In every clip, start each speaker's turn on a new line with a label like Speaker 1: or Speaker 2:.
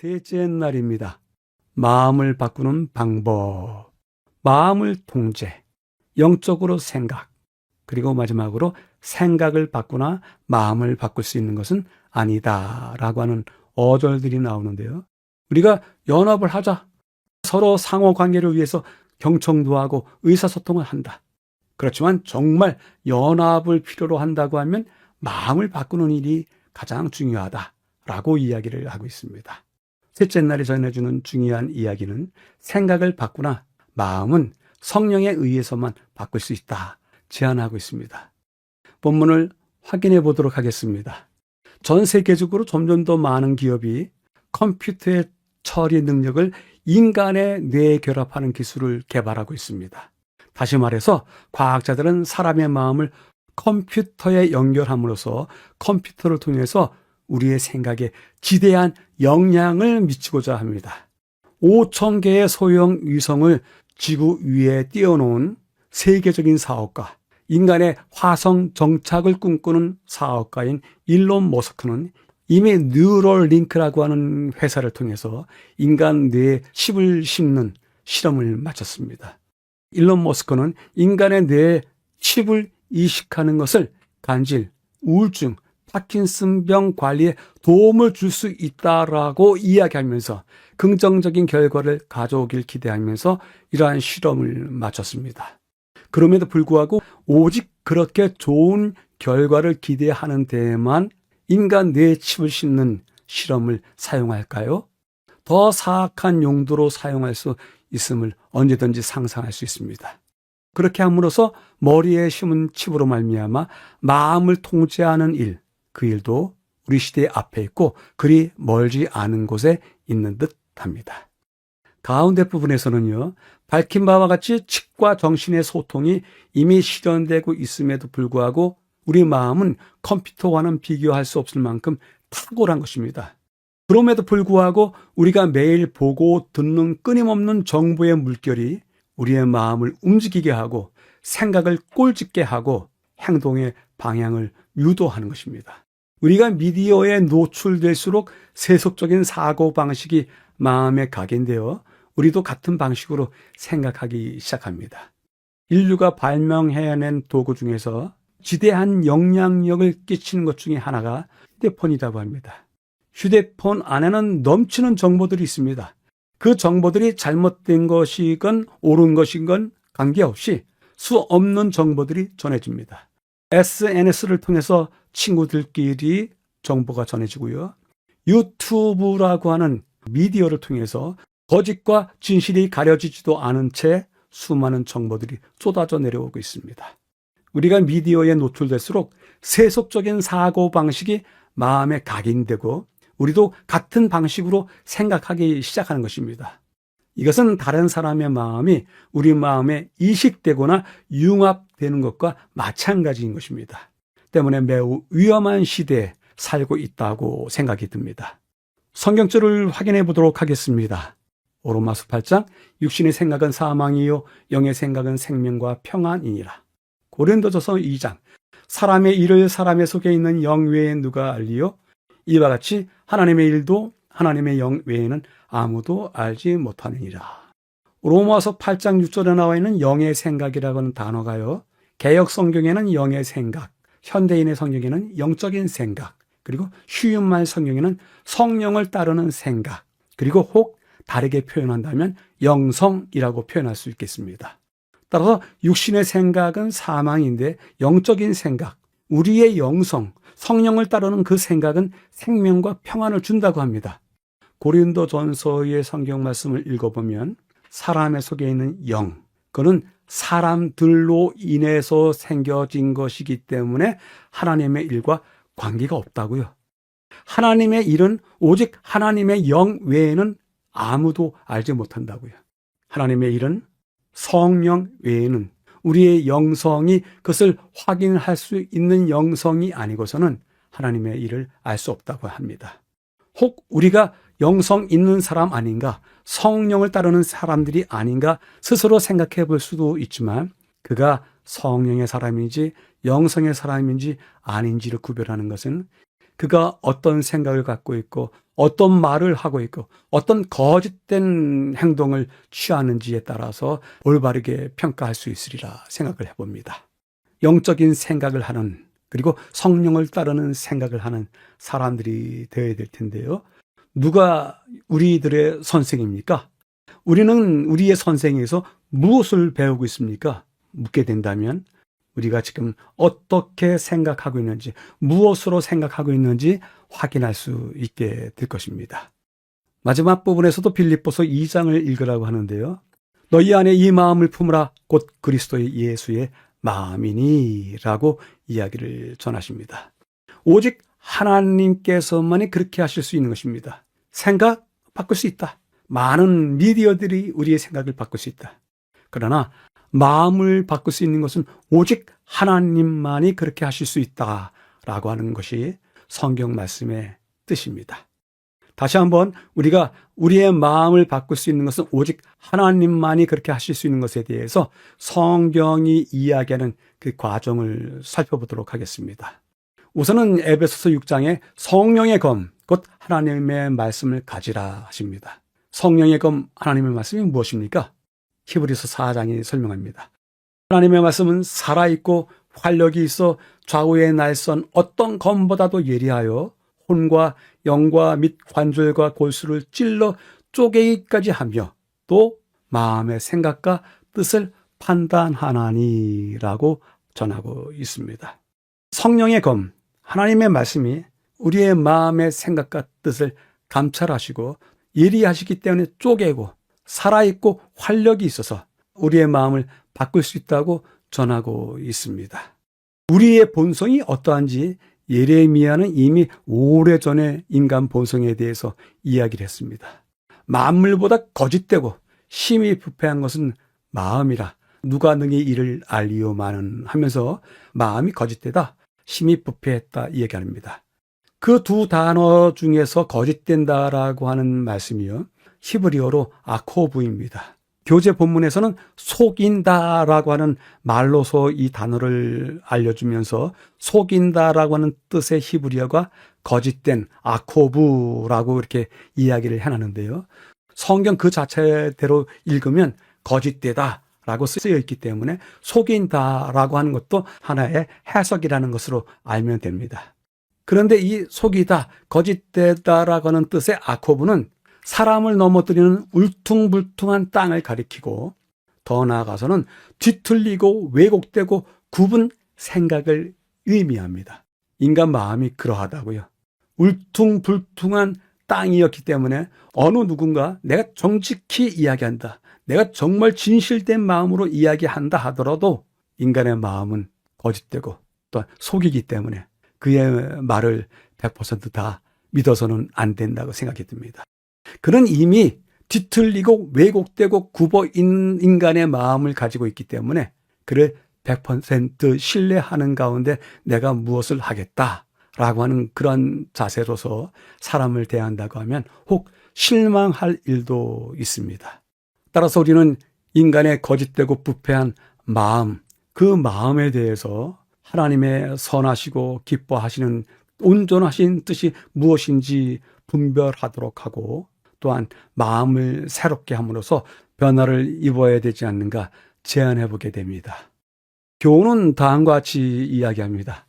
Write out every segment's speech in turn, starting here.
Speaker 1: 셋째 날입니다. 마음을 바꾸는 방법, 마음을 통제, 영적으로 생각, 그리고 마지막으로 생각을 바꾸나 마음을 바꿀 수 있는 것은 아니다 라고 하는 어절들이 나오는데요. 우리가 연합을 하자, 서로 상호관계를 위해서 경청도 하고 의사소통을 한다. 그렇지만 정말 연합을 필요로 한다고 하면 마음을 바꾸는 일이 가장 중요하다라고 이야기를 하고 있습니다. 셋째 날에 전해주는 중요한 이야기는 생각을 바꾸나 마음은 성령에 의해서만 바꿀 수 있다 제안하고 있습니다. 본문을 확인해 보도록 하겠습니다. 전 세계적으로 점점 더 많은 기업이 컴퓨터의 처리 능력을 인간의 뇌에 결합하는 기술을 개발하고 있습니다. 다시 말해서 과학자들은 사람의 마음을 컴퓨터에 연결함으로써 컴퓨터를 통해서 우리의 생각에 지대한 영향을 미치고자 합니다. 5,000개의 소형 위성을 지구 위에 띄워놓은 세계적인 사업가, 인간의 화성 정착을 꿈꾸는 사업가인 일론 머스크는 이미 뉴럴링크라고 하는 회사를 통해서 인간 뇌에 칩을 심는 실험을 마쳤습니다. 일론 머스크는 인간의 뇌에 칩을 이식하는 것을 간질, 우울증, 파킨슨병 관리에 도움을 줄 수 있다라고 이야기하면서 긍정적인 결과를 가져오길 기대하면서 이러한 실험을 마쳤습니다. 그럼에도 불구하고 오직 그렇게 좋은 결과를 기대하는 데에만 인간 뇌에 칩을 심는 실험을 사용할까요? 더 사악한 용도로 사용할 수 있음을 언제든지 상상할 수 있습니다. 그렇게 함으로써 머리에 심은 칩으로 말미암아 마음을 통제하는 일, 그 일도 우리 시대 앞에 있고 그리 멀지 않은 곳에 있는 듯 합니다. 가운데 부분에서는요, 밝힌 바와 같이 칩과 정신의 소통이 이미 실현되고 있음에도 불구하고 우리 마음은 컴퓨터와는 비교할 수 없을 만큼 탁월한 것입니다. 그럼에도 불구하고 우리가 매일 보고 듣는 끊임없는 정보의 물결이 우리의 마음을 움직이게 하고 생각을 꼴짓게 하고 행동의 방향을 유도하는 것입니다. 우리가 미디어에 노출될수록 세속적인 사고방식이 마음의 각인되어 우리도 같은 방식으로 생각하기 시작합니다. 인류가 발명해낸 도구 중에서 지대한 영향력을 끼치는 것 중에 하나가 휴대폰이라고 합니다. 휴대폰 안에는 넘치는 정보들이 있습니다. 그 정보들이 잘못된 것이건 옳은 것이건 관계없이 수 없는 정보들이 전해집니다. SNS를 통해서 친구들끼리 정보가 전해지고요. 유튜브라고 하는 미디어를 통해서 거짓과 진실이 가려지지도 않은 채 수많은 정보들이 쏟아져 내려오고 있습니다. 우리가 미디어에 노출될수록 세속적인 사고방식이 마음에 각인되고 우리도 같은 방식으로 생각하기 시작하는 것입니다. 이것은 다른 사람의 마음이 우리 마음에 이식되거나 융합되는 것과 마찬가지인 것입니다. 때문에 매우 위험한 시대에 살고 있다고 생각이 듭니다. 성경절을 확인해 보도록 하겠습니다. 로마서 8장, 육신의 생각은 사망이요 영의 생각은 생명과 평안이니라. 고린도전서 2장, 사람의 일을 사람의 속에 있는 영 외에 누가 알리요? 이와 같이 하나님의 일도 하나님의 영 외에는 아무도 알지 못하느니라. 로마서 8장 6절에 나와 있는 영의 생각이라고 하는 단어가요, 개역 성경에는 영의 생각, 현대인의 성경에는 영적인 생각, 그리고 쉬운말 성경에는 성령을 따르는 생각, 그리고 혹 다르게 표현한다면 영성이라고 표현할 수 있겠습니다. 따라서 육신의 생각은 사망인데 영적인 생각, 우리의 영성, 성령을 따르는 그 생각은 생명과 평안을 준다고 합니다. 고린도전서의 성경 말씀을 읽어보면 사람의 속에 있는 영, 그는 사람들로 인해서 생겨진 것이기 때문에 하나님의 일과 관계가 없다고요. 하나님의 일은 오직 하나님의 영 외에는 아무도 알지 못한다고요. 하나님의 일은 성령 외에는 우리의 영성이 그것을 확인할 수 있는 영성이 아니고서는 하나님의 일을 알 수 없다고 합니다. 혹 우리가 영성 있는 사람 아닌가, 성령을 따르는 사람들이 아닌가 스스로 생각해 볼 수도 있지만 그가 성령의 사람인지 영성의 사람인지 아닌지를 구별하는 것은 그가 어떤 생각을 갖고 있고 어떤 말을 하고 있고 어떤 거짓된 행동을 취하는지에 따라서 올바르게 평가할 수 있으리라 생각을 해봅니다. 영적인 생각을 하는, 그리고 성령을 따르는 생각을 하는 사람들이 되어야 될 텐데요. 누가 우리들의 선생입니까? 우리는 우리의 선생에서 무엇을 배우고 있습니까? 묻게 된다면 우리가 지금 어떻게 생각하고 있는지, 무엇으로 생각하고 있는지 확인할 수 있게 될 것입니다. 마지막 부분에서도 빌립보서 2장을 읽으라고 하는데요. 너희 안에 이 마음을 품으라 곧 그리스도의 예수의 마음이니 라고 이야기를 전하십니다. 오직 하나님께서만이 그렇게 하실 수 있는 것입니다. 생각 바꿀 수 있다. 많은 미디어들이 우리의 생각을 바꿀 수 있다. 그러나 마음을 바꿀 수 있는 것은 오직 하나님만이 그렇게 하실 수 있다라고 하는 것이 성경 말씀의 뜻입니다. 다시 한번 우리가 우리의 마음을 바꿀 수 있는 것은 오직 하나님만이 그렇게 하실 수 있는 것에 대해서 성경이 이야기하는 그 과정을 살펴보도록 하겠습니다. 우선은 에베소서 6장에 성령의 검, 곧 하나님의 말씀을 가지라 하십니다. 성령의 검, 하나님의 말씀이 무엇입니까? 히브리서 4장이 설명합니다. 하나님의 말씀은 살아있고 활력이 있어 좌우의 날선 어떤 검보다도 예리하여 혼과 영과 및 관절과 골수를 찔러 쪼개기까지 하며 또 마음의 생각과 뜻을 판단하나니라고 전하고 있습니다. 성령의 검, 하나님의 말씀이 우리의 마음의 생각과 뜻을 감찰하시고 예리하시기 때문에 쪼개고 살아있고 활력이 있어서 우리의 마음을 바꿀 수 있다고 전하고 있습니다. 우리의 본성이 어떠한지 예레미야는 이미 오래전에 인간 본성에 대해서 이야기를 했습니다. 만물보다 거짓되고 심히 부패한 것은 마음이라 누가 능히 이를 알리오마는 하면서 마음이 거짓되다, 심히 부패했다 이야기합니다. 그 두 단어 중에서 거짓된다라고 하는 말씀이요, 히브리어로 아코브입니다. 교재 본문에서는 속인다라고 하는 말로서 이 단어를 알려주면서 속인다라고 하는 뜻의 히브리어가 거짓된 아코브라고 이렇게 이야기를 해놨는데요. 성경 그 자체대로 읽으면 거짓되다라고 쓰여 있기 때문에 속인다라고 하는 것도 하나의 해석이라는 것으로 알면 됩니다. 그런데 이 속이다, 거짓되다라고 하는 뜻의 아코브는 사람을 넘어뜨리는 울퉁불퉁한 땅을 가리키고 더 나아가서는 뒤틀리고 왜곡되고 굽은 생각을 의미합니다. 인간 마음이 그러하다고요. 울퉁불퉁한 땅이었기 때문에 어느 누군가 내가 정직히 이야기한다, 내가 정말 진실된 마음으로 이야기한다 하더라도 인간의 마음은 거짓되고 또 속이기 때문에 그의 말을 100% 믿어서는 안 된다고 생각이 듭니다. 그는 이미 뒤틀리고 왜곡되고 굽어 있는 인간의 마음을 가지고 있기 때문에 그를 100% 신뢰하는 가운데 내가 무엇을 하겠다라고 하는 그런 자세로서 사람을 대한다고 하면 혹 실망할 일도 있습니다. 따라서 우리는 인간의 거짓되고 부패한 마음, 그 마음에 대해서 하나님의 선하시고 기뻐하시는 온전하신 뜻이 무엇인지 분별하도록 하고 또한 마음을 새롭게 함으로써 변화를 입어야 되지 않는가 제안해 보게 됩니다. 교훈은 다음과 같이 이야기합니다.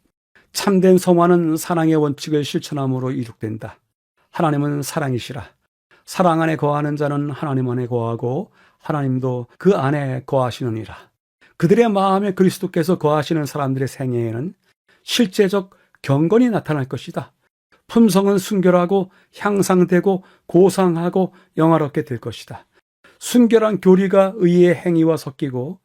Speaker 1: 참된 성화는 사랑의 원칙을 실천함으로 이룩된다. 하나님은 사랑이시라. 사랑 안에 거하는 자는 하나님 안에 거하고 하나님도 그 안에 거하시느니라. 그들의 마음에 그리스도께서 거하시는 사람들의 생애에는 실제적 경건이 나타날 것이다. 품성은 순결하고 향상되고 고상하고 영화롭게 될 것이다. 순결한 교리가 의의 행위와 섞이고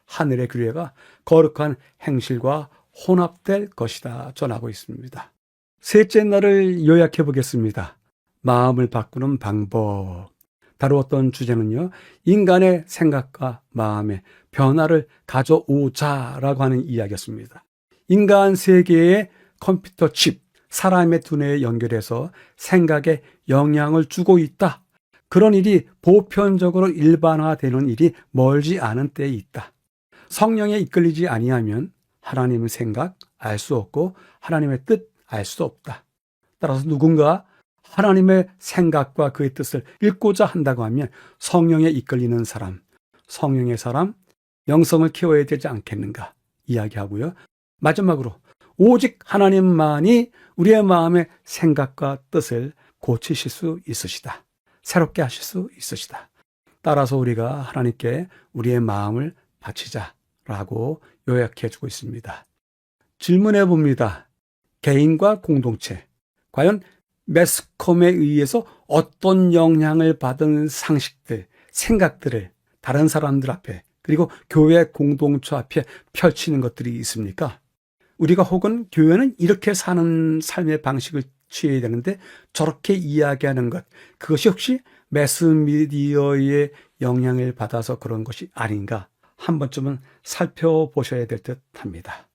Speaker 1: 하늘의 규례가 거룩한 행실과 혼합될 것이다 전하고 있습니다. 셋째 날을 요약해 보겠습니다. 마음을 바꾸는 방법. 다루었던 주제는요, 인간의 생각과 마음의 변화를 가져오자라고 하는 이야기였습니다. 인간 세계의 컴퓨터 칩, 사람의 두뇌에 연결해서 생각에 영향을 주고 있다. 그런 일이 보편적으로 일반화되는 일이 멀지 않은 때에 있다. 성령에 이끌리지 아니하면 하나님의 생각 알 수 없고 하나님의 뜻 알 수 없다. 따라서 누군가 하나님의 생각과 그의 뜻을 읽고자 한다고 하면 성령에 이끌리는 사람, 성령의 사람, 영성을 키워야 되지 않겠는가 이야기하고요. 마지막으로 오직 하나님만이 우리의 마음의 생각과 뜻을 고치실 수 있으시다. 새롭게 하실 수 있으시다. 따라서 우리가 하나님께 우리의 마음을 바치자라고 요약해 주고 있습니다. 질문해 봅니다. 개인과 공동체, 과연 매스컴에 의해서 어떤 영향을 받은 상식들, 생각들을 다른 사람들 앞에 그리고 교회 공동체 앞에 펼치는 것들이 있습니까? 우리가 혹은 교회는 이렇게 사는 삶의 방식을 취해야 되는데 저렇게 이야기하는 것, 그것이 혹시 매스미디어의 영향을 받아서 그런 것이 아닌가 한 번쯤은 살펴보셔야 될 듯 합니다.